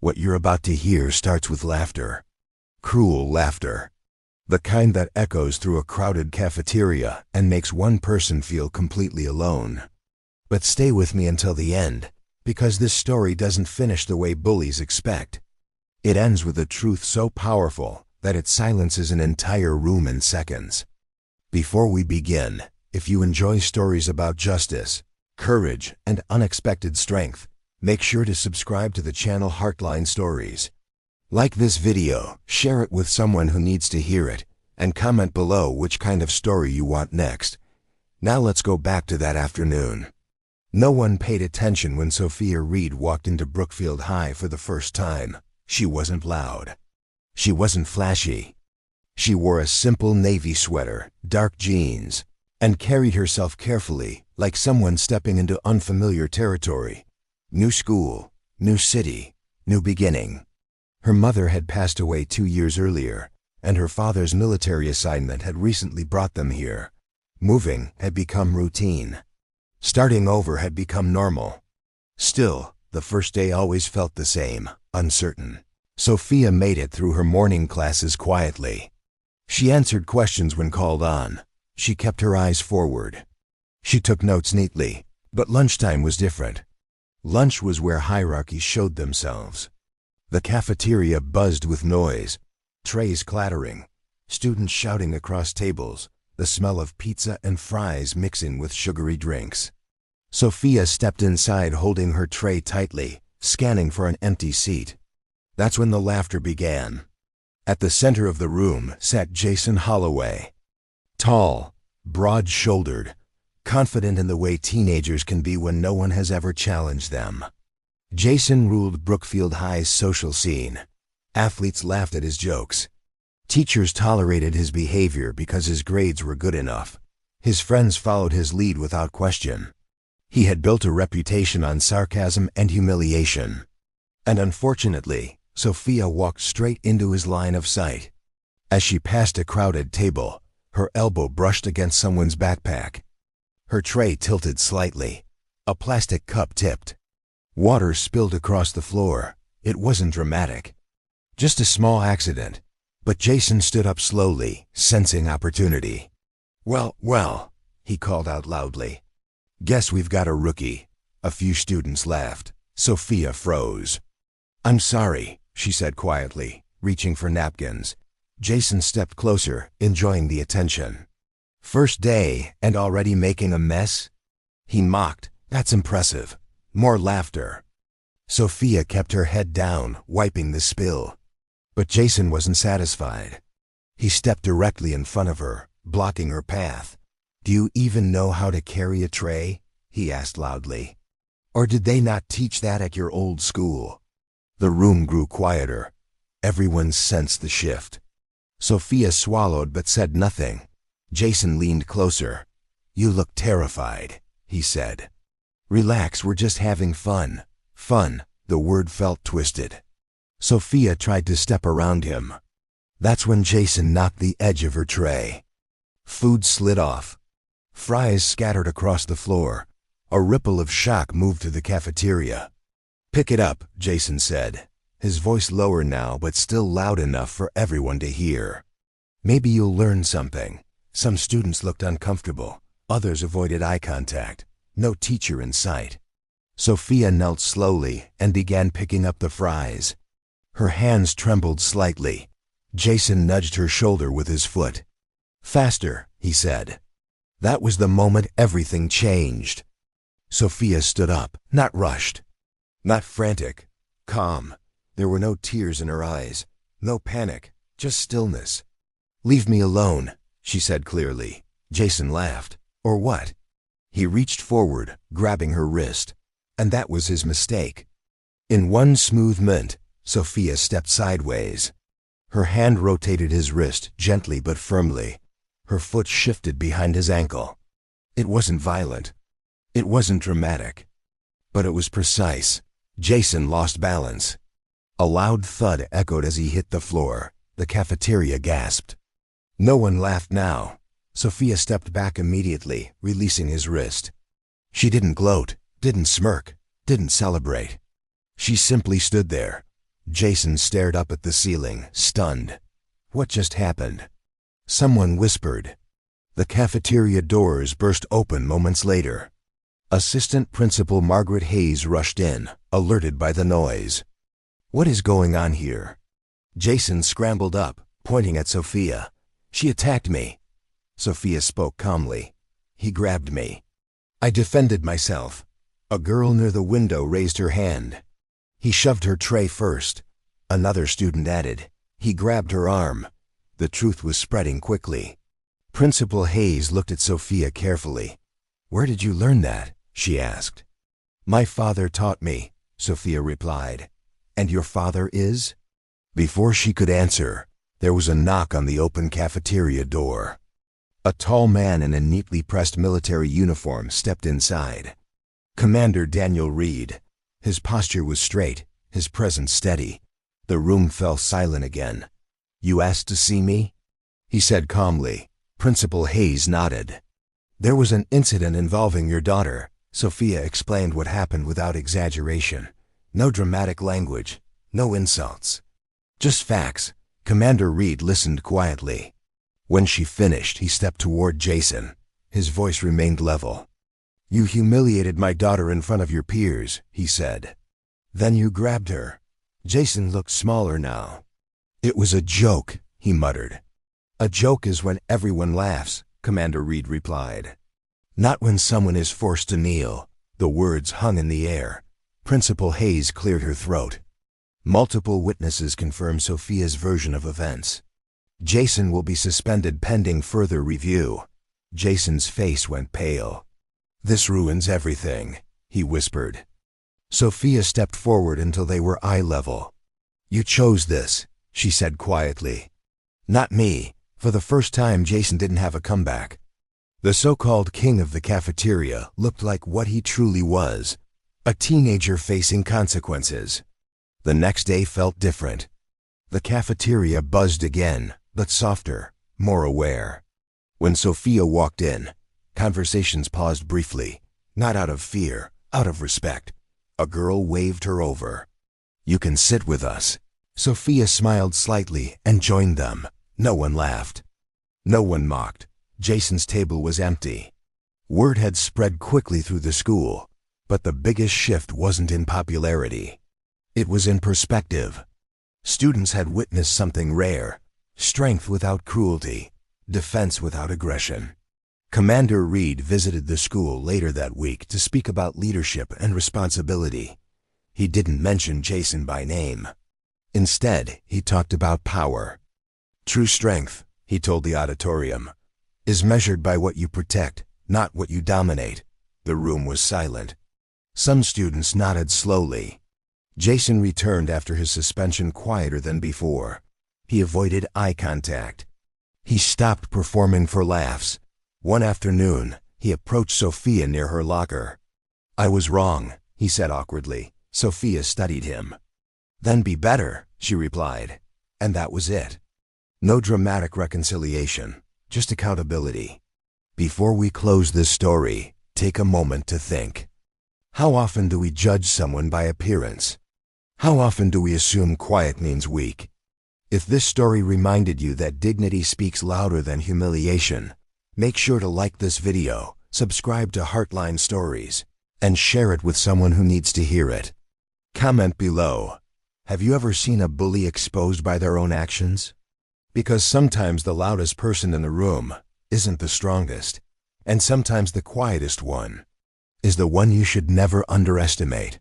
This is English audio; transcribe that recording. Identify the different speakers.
Speaker 1: What you're about to hear starts with laughter. Cruel laughter. The kind that echoes through a crowded cafeteria and makes one person feel completely alone. But stay with me until the end, because this story doesn't finish the way bullies expect. It ends with a truth so powerful that it silences an entire room in seconds. Before we begin, if you enjoy stories about justice, courage, and unexpected strength, make sure to subscribe to the channel Heartline Stories. Like this video, share it with someone who needs to hear it, and comment below which kind of story you want next. Now let's go back to that afternoon. No one paid attention when Sophia Reed walked into Brookfield High for the first time. She wasn't loud. She wasn't flashy. She wore a simple navy sweater, dark jeans, and carried herself carefully, like someone stepping into unfamiliar territory. New school, new city, new beginning. Her mother had passed away 2 years earlier, and her father's military assignment had recently brought them here. Moving had become routine. Starting over had become normal. Still, the first day always felt the same, uncertain. Sophia made it through her morning classes quietly. She answered questions when called on. She kept her eyes forward. She took notes neatly, but lunchtime was different. Lunch was where hierarchies showed themselves. The cafeteria buzzed with noise, trays clattering, students shouting across tables, the smell of pizza and fries mixing with sugary drinks. Sophia stepped inside holding her tray tightly, scanning for an empty seat. That's when the laughter began. At the center of the room sat Jason Holloway. Tall, broad-shouldered, confident in the way teenagers can be when no one has ever challenged them. Jason ruled Brookfield High's social scene. Athletes laughed at his jokes. Teachers tolerated his behavior because his grades were good enough. His friends followed his lead without question. He had built a reputation on sarcasm and humiliation. And unfortunately, Sophia walked straight into his line of sight. As she passed a crowded table, her elbow brushed against someone's backpack. Her tray tilted slightly. A plastic cup tipped. Water spilled across the floor. It wasn't dramatic. Just a small accident. But Jason stood up slowly, sensing opportunity. Well, he called out loudly. Guess we've got a rookie. A few students laughed. Sophia froze. I'm sorry, she said quietly, reaching for napkins. Jason stepped closer, enjoying the attention. First day, and already making a mess? He mocked. That's impressive. More laughter. Sophia kept her head down, wiping the spill. But Jason wasn't satisfied. He stepped directly in front of her, blocking her path. Do you even know how to carry a tray? He asked loudly. Or did they not teach that at your old school? The room grew quieter. Everyone sensed the shift. Sophia swallowed but said nothing. Jason leaned closer. You look terrified, he said. Relax, we're just having fun. Fun, the word felt twisted. Sophia tried to step around him. That's when Jason knocked the edge of her tray. Food slid off. Fries scattered across the floor. A ripple of shock moved through the cafeteria. Pick it up, Jason said, his voice lower now but still loud enough for everyone to hear. Maybe you'll learn something. Some students looked uncomfortable. Others avoided eye contact. No teacher in sight. Sophia knelt slowly and began picking up the fries. Her hands trembled slightly. Jason nudged her shoulder with his foot. Faster, he said. That was the moment everything changed. Sophia stood up, not rushed, not frantic, calm. There were no tears in her eyes, no panic, just stillness. Leave me alone, she said clearly. Jason laughed. Or what? He reached forward, grabbing her wrist. And that was his mistake. In one smooth movement, Sophia stepped sideways. Her hand rotated his wrist gently but firmly. Her foot shifted behind his ankle. It wasn't violent. It wasn't dramatic. But it was precise. Jason lost balance. A loud thud echoed as he hit the floor. The cafeteria gasped. No one laughed now. Sophia stepped back immediately, releasing his wrist. She didn't gloat, didn't smirk, didn't celebrate. She simply stood there, Jason stared up at the ceiling, stunned. What just happened? Someone whispered. The cafeteria doors burst open moments later. Assistant Principal Margaret Hayes rushed in, alerted by the noise. What is going on here? Jason scrambled up, pointing at Sophia. She attacked me. Sophia spoke calmly. He grabbed me. I defended myself. A girl near the window raised her hand. He shoved her tray first. Another student added. He grabbed her arm. The truth was spreading quickly. Principal Hayes looked at Sophia carefully. Where did you learn that? She asked. My father taught me, Sophia replied. And your father is? Before she could answer, there was a knock on the open cafeteria door. A tall man in a neatly pressed military uniform stepped inside. Commander Daniel Reed. His posture was straight, his presence steady. The room fell silent again. You asked to see me? He said calmly. Principal Hayes nodded. There was an incident involving your daughter. Sophia explained what happened without exaggeration. No dramatic language, no insults. Just facts. Commander Reed listened quietly. When she finished, he stepped toward Jason. His voice remained level. You humiliated my daughter in front of your peers, he said. Then you grabbed her. Jason looked smaller now. It was a joke, he muttered. A joke is when everyone laughs, Commander Reed replied. Not when someone is forced to kneel. The words hung in the air. Principal Hayes cleared her throat. Multiple witnesses confirmed Sophia's version of events. Jason will be suspended pending further review. Jason's face went pale. This ruins everything, he whispered. Sophia stepped forward until they were eye level. You chose this, she said quietly. Not me. For the first time, Jason didn't have a comeback. The so-called king of the cafeteria looked like what he truly was, a teenager facing consequences. The next day felt different. The cafeteria buzzed again, but softer, more aware. When Sophia walked in, conversations paused briefly, not out of fear, out of respect. A girl waved her over. You can sit with us. Sophia smiled slightly and joined them. No one laughed. No one mocked. Jason's table was empty. Word had spread quickly through the school, but the biggest shift wasn't in popularity. It was in perspective. Students had witnessed something rare: strength without cruelty, defense without aggression. Commander Reed visited the school later that week to speak about leadership and responsibility. He didn't mention Jason by name. Instead, he talked about power. True strength, he told the auditorium, is measured by what you protect, not what you dominate. The room was silent. Some students nodded slowly. Jason returned after his suspension quieter than before. He avoided eye contact. He stopped performing for laughs. One afternoon, he approached Sophia near her locker. I was wrong, he said awkwardly. Sophia studied him. Then be better, she replied. And that was it. No dramatic reconciliation, just accountability. Before we close this story, take a moment to think. How often do we judge someone by appearance? How often do we assume quiet means weak? If this story reminded you that dignity speaks louder than humiliation, make sure to like this video, subscribe to Heartline Stories, and share it with someone who needs to hear it. Comment below. Have you ever seen a bully exposed by their own actions? Because sometimes the loudest person in the room isn't the strongest, and sometimes the quietest one is the one you should never underestimate.